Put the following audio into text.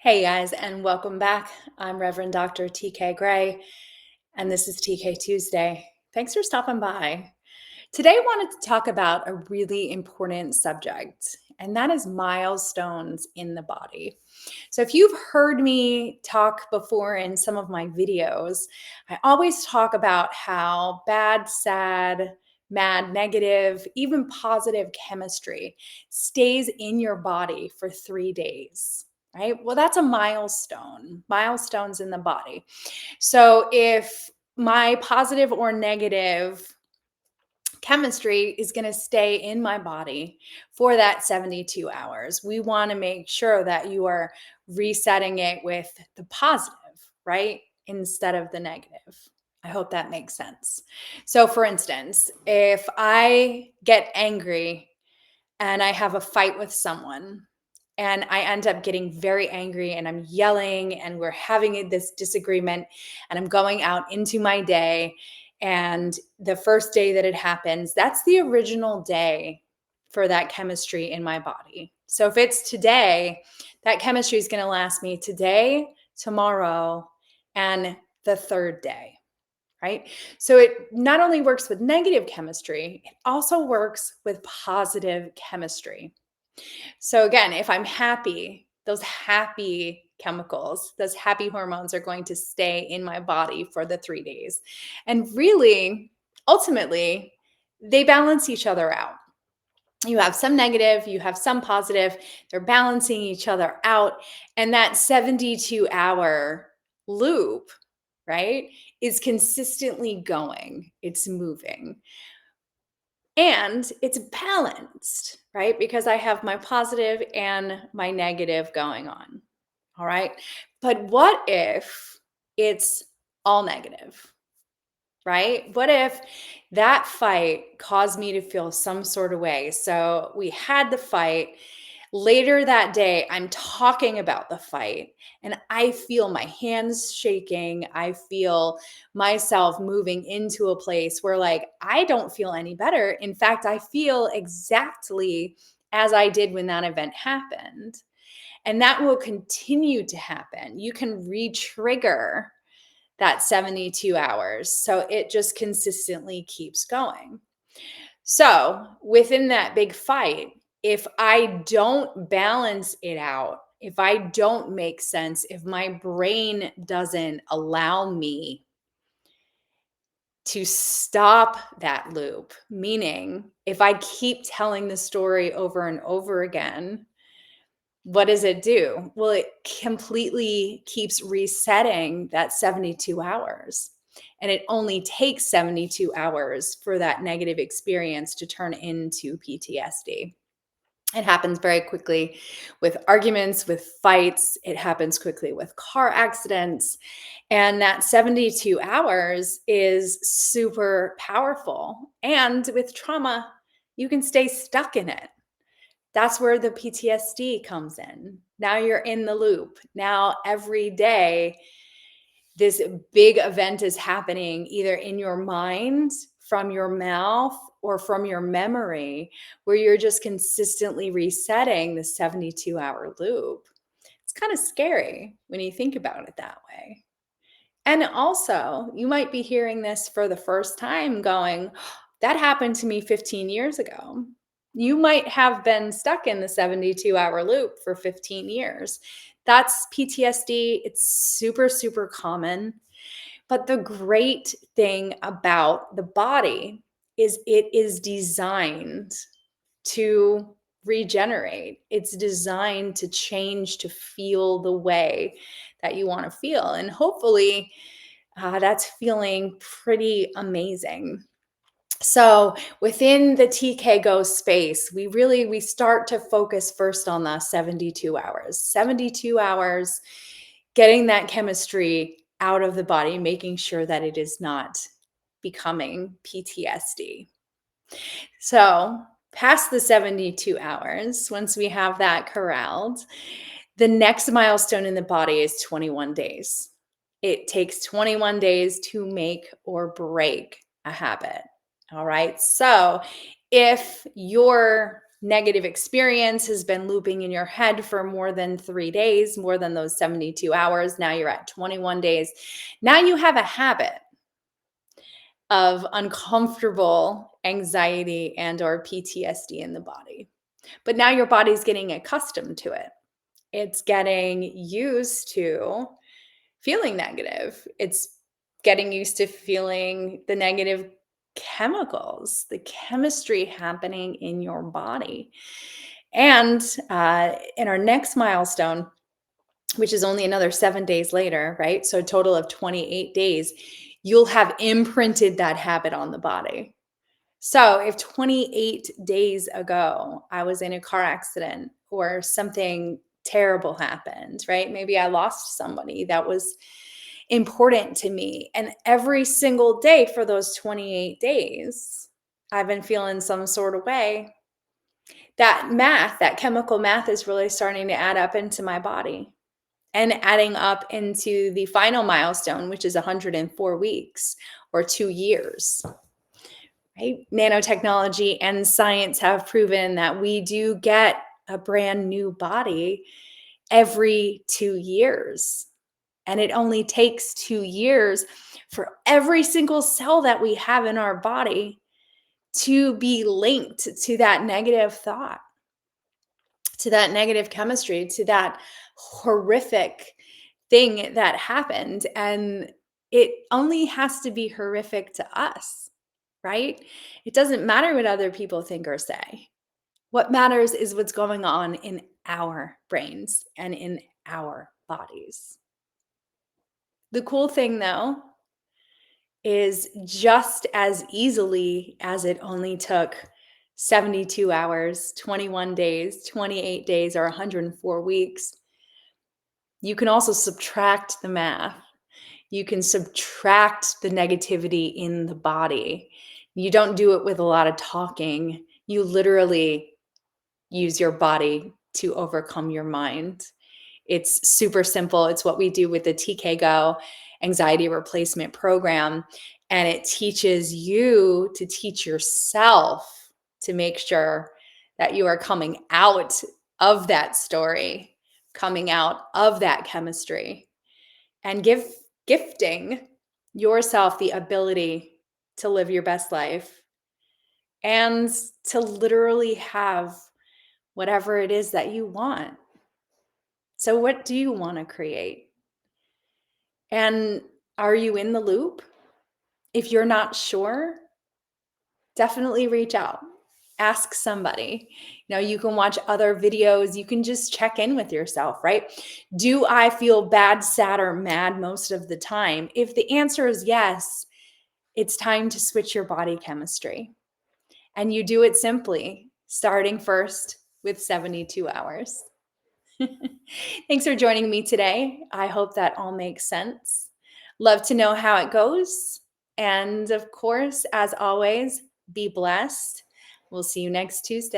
Hey guys, and welcome back. I'm Reverend Dr. TK Gray, and this is TK Tuesday. Thanks for stopping by. Today, I wanted to talk about a really important subject, and that is milestones in the body. So, if you've heard me talk before in some of my videos, I always talk about how bad, sad, mad, negative, even positive chemistry stays in your body for 3 days. Right? Well, that's a milestone, milestones in the body. So, if my positive or negative chemistry is going to stay in my body for that 72 hours. We want to make sure that you are resetting it with the positive, right? Instead of the negative. I hope that makes sense. So, for instance, if I get angry and I have a fight with someone, and I end up getting very angry and I'm yelling and we're having this disagreement and I'm going out into my day. And the first day that it happens, that's the original day for that chemistry in my body. So if it's today, that chemistry is going to last me today, tomorrow, and the third day. Right. So it not only works with negative chemistry, it also works with positive chemistry. So again, if I'm happy, those happy chemicals, those happy hormones are going to stay in my body for the 3 days. And really, ultimately, they balance each other out. You have some negative, you have some positive, they're balancing each other out. And that 72-hour loop, right, is consistently going, it's moving. And it's balanced, right? Because I have my positive and my negative going on. All right. But what if it's all negative, right? What if that fight caused me to feel some sort of way? So we had the fight. Later that day, I'm talking about the fight and I feel my hands shaking. I feel myself moving into a place where, like, I don't feel any better. In fact, I feel exactly as I did when that event happened. And that will continue to happen. You can re-trigger that 72 hours. So it just consistently keeps going. So within that big fight, if I don't balance it out, if I don't make sense, if my brain doesn't allow me to stop that loop, meaning if I keep telling the story over and over again, what does it do? Well, it completely keeps resetting that 72 hours. And it only takes 72 hours for that negative experience to turn into PTSD. It happens very quickly with arguments, with fights. It happens quickly with car accidents. And that 72 hours is super powerful. And with trauma, you can stay stuck in it. That's where the PTSD comes in. Now you're in the loop. Now every day, this big event is happening either in your mind, from your mouth, or from your memory, where you're just consistently resetting the 72-hour loop. It's kind of scary when you think about it that way. And also, you might be hearing this for the first time going, that happened to me 15 years ago. You might have been stuck in the 72-hour loop for 15 years. That's PTSD. It's super, super common. But the great thing about the body is it is designed to regenerate. It's designed to change, to feel the way that you want to feel. And hopefully that's feeling pretty amazing. So within the TK Go space, we start to focus first on the 72 hours. 72 hours, getting that chemistry out of the body, making sure that it is not becoming PTSD. So past the 72 hours, once we have that corralled, the next milestone in the body is 21 days. It takes 21 days to make or break a habit. All right. So if you're negative experience has been looping in your head for more than 3 days, more than those 72 hours. Now you're at 21 days. Now you have a habit of uncomfortable anxiety and or PTSD in the body. But now your body's getting accustomed to it. It's getting used to feeling negative. It's getting used to feeling the negative chemicals, the chemistry happening in your body. And in our next milestone, which is only another 7 days later, right? So a total of 28 days, you'll have imprinted that habit on the body. So if 28 days ago I was in a car accident or something terrible happened, right? Maybe I lost somebody that was important to me. And every single day for those 28 days, I've been feeling some sort of way. That math, that chemical math is really starting to add up into my body and adding up into the final milestone, which is 104 weeks or 2 years. Right? Nanotechnology and science have proven that we do get a brand new body every 2 years. And it only takes 2 years for every single cell that we have in our body to be linked to that negative thought, to that negative chemistry, to that horrific thing that happened. And it only has to be horrific to us, right? It doesn't matter what other people think or say. What matters is what's going on in our brains and in our bodies. The cool thing, though, is just as easily as it only took 72 hours, 21 days, 28 days, or 104 weeks, you can also subtract the math. You can subtract the negativity in the body. You don't do it with a lot of talking. You literally use your body to overcome your mind. It's super simple. It's what we do with the TK Go anxiety replacement program. And it teaches you to teach yourself to make sure that you are coming out of that story, coming out of that chemistry, and gifting yourself the ability to live your best life and to literally have whatever it is that you want. So, what do you want to create? And are you in the loop? If you're not sure, definitely reach out. Ask somebody. You can watch other videos. You can just check in with yourself, right? Do I feel bad, sad, or mad most of the time? If the answer is yes, it's time to switch your body chemistry. And you do it simply, starting first with 72 hours. Thanks for joining me today. I hope that all makes sense. Love to know how it goes. And of course, as always, be blessed. We'll see you next Tuesday.